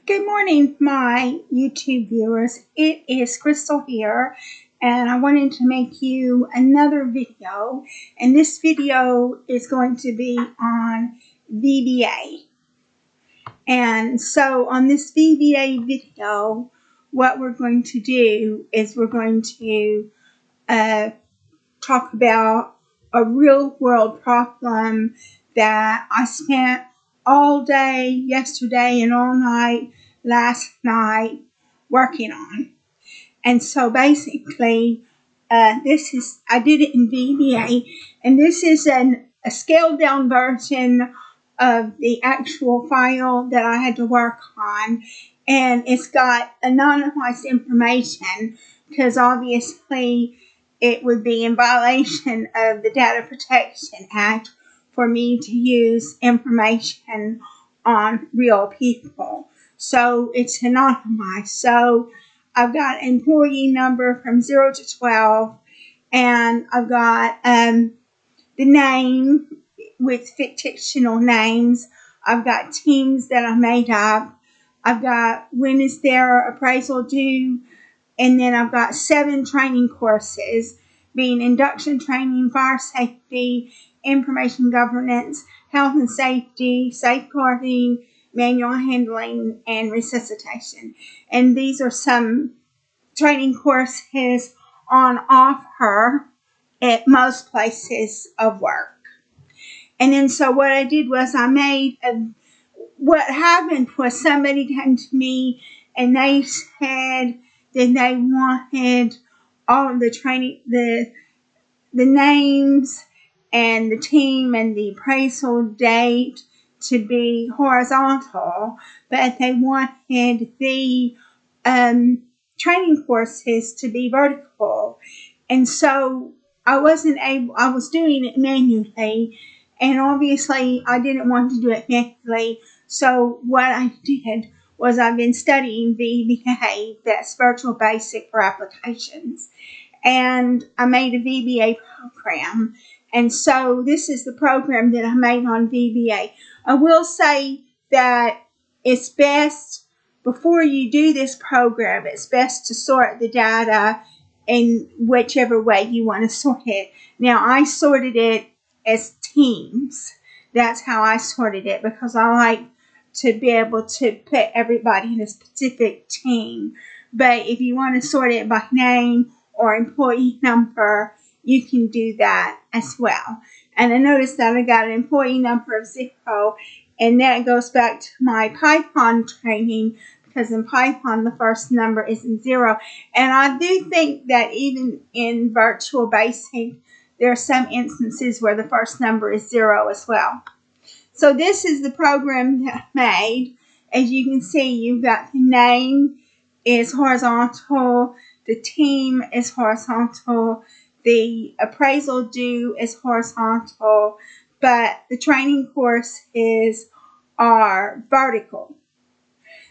Good morning, my YouTube viewers. It is Crystal here, and I wanted to make you another video. And this video is going to be on VBA. And so on this VBA video, what we're going to do is we're going to talk about a real world problem that I spent all day yesterday and all night last night working on. And so basically, I did it in VBA, and this is a scaled down version of the actual file that I had to work on. And it's got anonymized information because obviously it would be in violation of the Data Protection Act for me to use information on real people. So it's anonymized. So I've got employee number from 0 to 12, and I've got the name with fictional names. I've got teams that I made up. I've got when is their appraisal due, and then I've got 7 training courses, being induction training, fire safety, information governance, health and safety, safeguarding, manual handling, and resuscitation. And these are some training courses on offer at most places of work. And then so what I did was what happened was somebody came to me and they said that they wanted all of the training, the names and the team and the appraisal date to be horizontal, but they wanted the training courses to be vertical. And so I was doing it manually, and obviously I didn't want to do it manually. So what I did was I've been studying VBA, that's Virtual Basic for Applications, and I made a VBA program. And so this is the program that I made on VBA. I will say that it's best, before you do this program, it's best to sort the data in whichever way you want to sort it. Now, I sorted it as teams. That's how I sorted it, because I like to be able to put everybody in a specific team. But if you want to sort it by name or employee number, you can do that as well. And I noticed that I got an employee number of 0, and that goes back to my Python training, because in Python the first number isn't 0. And I do think that even in Virtual Basic, there are some instances where the first number is 0 as well. So this is the program that I made. As you can see, you've got the name is horizontal, the team is horizontal, the appraisal due is horizontal, but the training courses are vertical.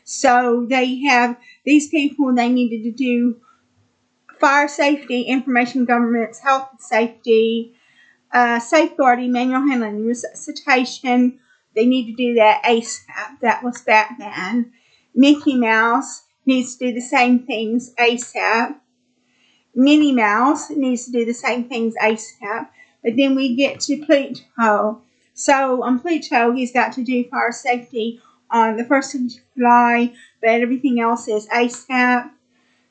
So they have these people, they needed to do fire safety, information governance, health and safety, safeguarding, manual handling, resuscitation. They need to do that ASAP. That was Batman. Mickey Mouse needs to do the same things ASAP. Minnie Mouse needs to do the same things ASAP. But then we get to Pluto. So on Pluto, he's got to do fire safety on the 1st of July, but everything else is ASAP.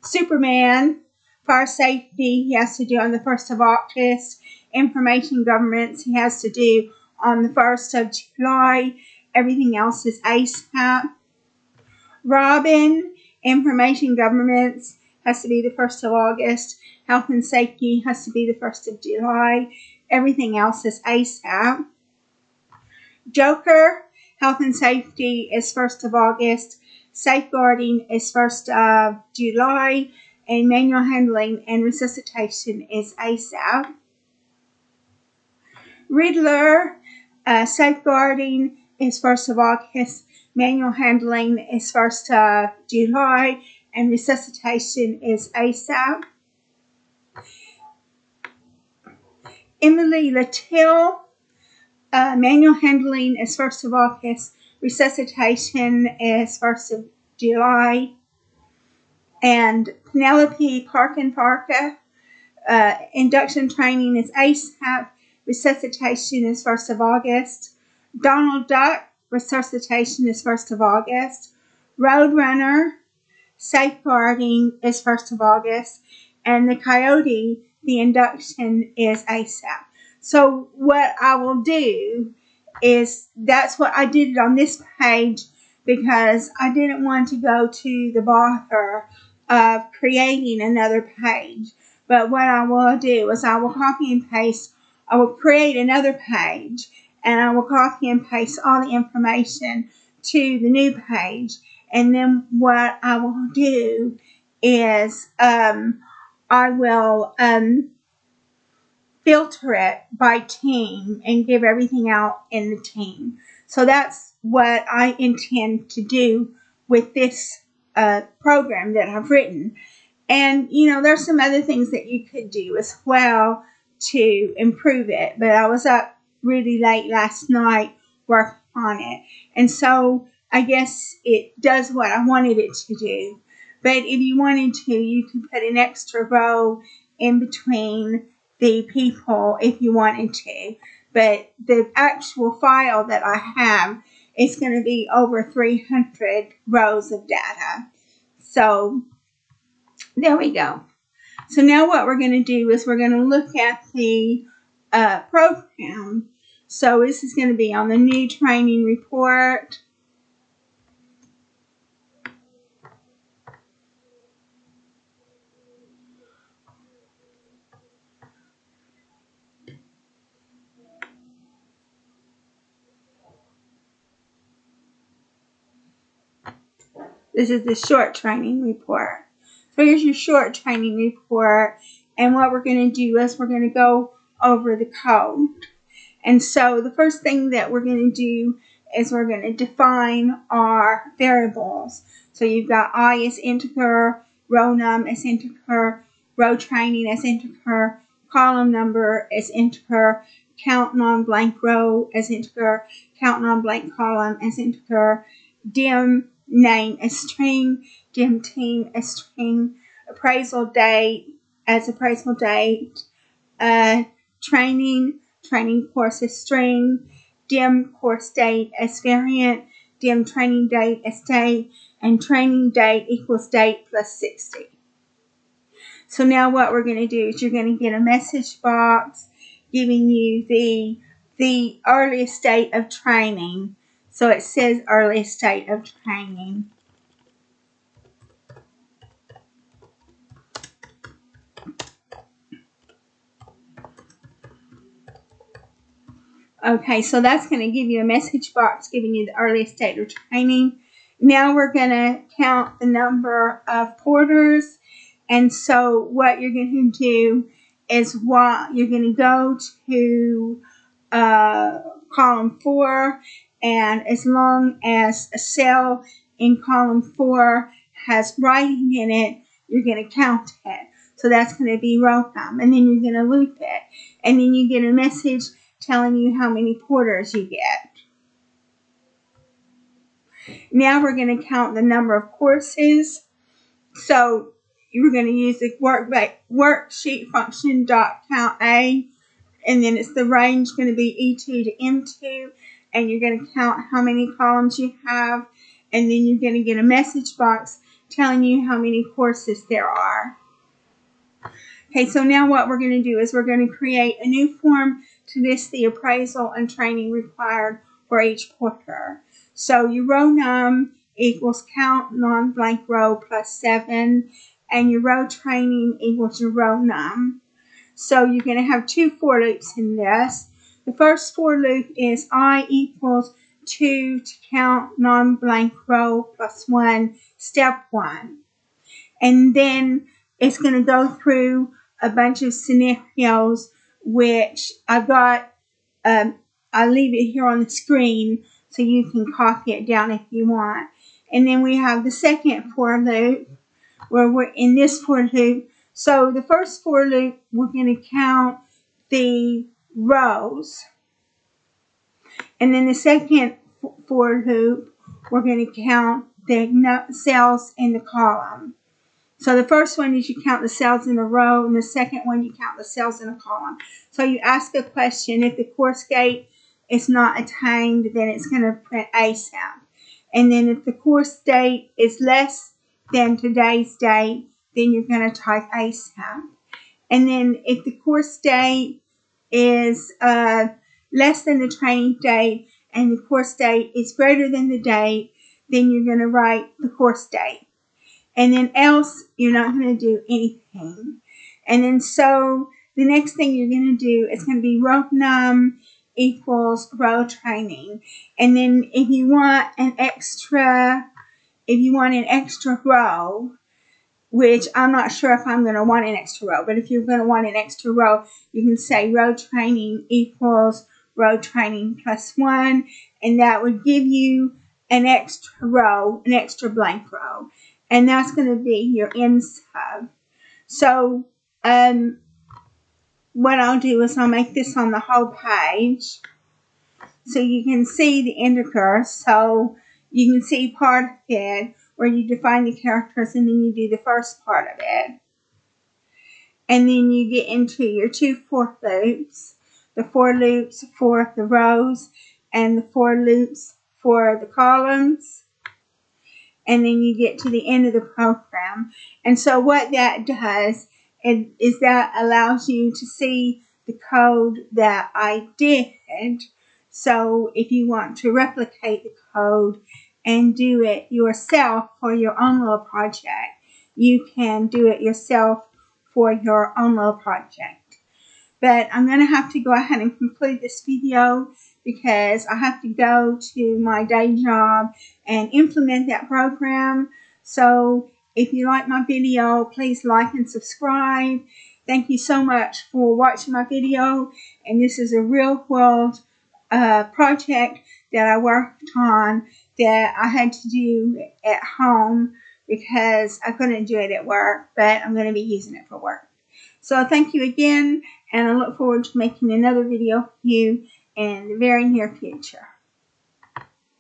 Superman, fire safety, he has to do on the 1st of August. Information governance, he has to do on the 1st of July. Everything else is ASAP. Robin, information governance, has to be the 1st of August. Health and safety has to be the 1st of July. Everything else is ASAP. Joker, health and safety is 1st of August. Safeguarding is 1st of July. And manual handling and resuscitation is ASAP. Riddler, safeguarding is 1st of August. Manual handling is 1st of July. And resuscitation is ASAP. Emily Latil, manual handling is 1st of August. Resuscitation is 1st of July. And Penelope Parker, induction training is ASAP. Resuscitation is 1st of August. Donald Duck, resuscitation is 1st of August. Roadrunner, safeguarding is 1st of August. And the Coyote, the induction is ASAP. So what I will do is, that's what I did on this page, because I didn't want to go to the bother of creating another page. But what I will do is I will copy and paste. I will create another page, and I will copy and paste all the information to the new page. And then what I will do is I will filter it by team and give everything out in the team. So that's what I intend to do with this program that I've written. And, there's some other things that you could do as well to improve it. But I was up really late last night working on it. And so I guess it does what I wanted it to do. But if you wanted to, you could put an extra row in between the people if you wanted to. But the actual file that I have is going to be over 300 rows of data. So there we go. So now what we're going to do is we're going to look at the program. So this is going to be on the new training report. This is the short training report. So here's your short training report. And what we're going to do is we're going to go over the code. And so the first thing that we're going to do is we're going to define our variables. So you've got I as integer, row num as integer, row training as integer, column number as integer, count non-blank row as integer, count non-blank column as integer, dim name as string, dim team as string, appraisal date as appraisal date, training course as string, dim course date as variant, dim training date as date, and training date equals date plus 60. So now what we're going to do is you're going to get a message box giving you the earliest date of training. So it says earliest date of training. Okay, so that's going to give you a message box giving you the earliest date of training. Now we're going to count the number of porters. And so what you're going to do is you're going to go to column 4, and as long as a cell in column 4 has writing in it, you're going to count it. So that's going to be row num, and then you're going to loop it, and then you get a message telling you how many porters you get. Now we're going to count the number of courses. So you're going to use the worksheet function .count_a, and then it's the range going to be E2 to M2, and you're going to count how many columns you have, and then you're going to get a message box telling you how many courses there are. Okay, so now what we're going to do is we're going to create a new form to list the appraisal and training required for each porter. So your row num equals count non-blank row plus 7, and your row training equals your row num. So you're going to have 2 for loops in this. The first for loop is I equals 2 to count non-blank row plus 1, step 1. And then it's going to go through a bunch of scenarios, which I've got, I'll leave it here on the screen so you can copy it down if you want. And then we have the second for loop, where we're in this for loop. So the first for loop, we're going to count the rows. And then the second for loop, we're going to count the cells in the column. So the first one is you count the cells in a row, and the second one you count the cells in a column. So you ask a question. If the course date is not attained, then it's going to print ASAP. And then if the course date is less than today's date, then you're going to type ASAP. And then if the course date is less than the training date and the course date is greater than the date, then you're going to write the course date. And then else, you're not going to do anything. And then so the next thing you're going to do is going to be row num equals row training. And then if you want an extra row, which I'm not sure if I'm going to want an extra row, but if you're going to want an extra row, you can say row training equals row training plus 1, and that would give you an extra row, an extra blank row, and that's going to be your end sub. So what I'll do is I'll make this on the whole page so you can see the indicator, so you can see part of it where you define the characters and then you do the first part of it. And then you get into your 2 for loops, the for loops for the rows and the for loops for the columns. And then you get to the end of the program. And so what that does is that allows you to see the code that I did. So if you want to replicate the code and do it yourself for your own little project, you can do it yourself for your own little project. But I'm going to have to go ahead and conclude this video because I have to go to my day job and implement that program. So if you like my video, please like and subscribe. Thank you so much for watching my video. And this is a real world project that I worked on that I had to do at home because I couldn't do it at work, but I'm going to be using it for work. So thank you again, and I look forward to making another video for you in the very near future.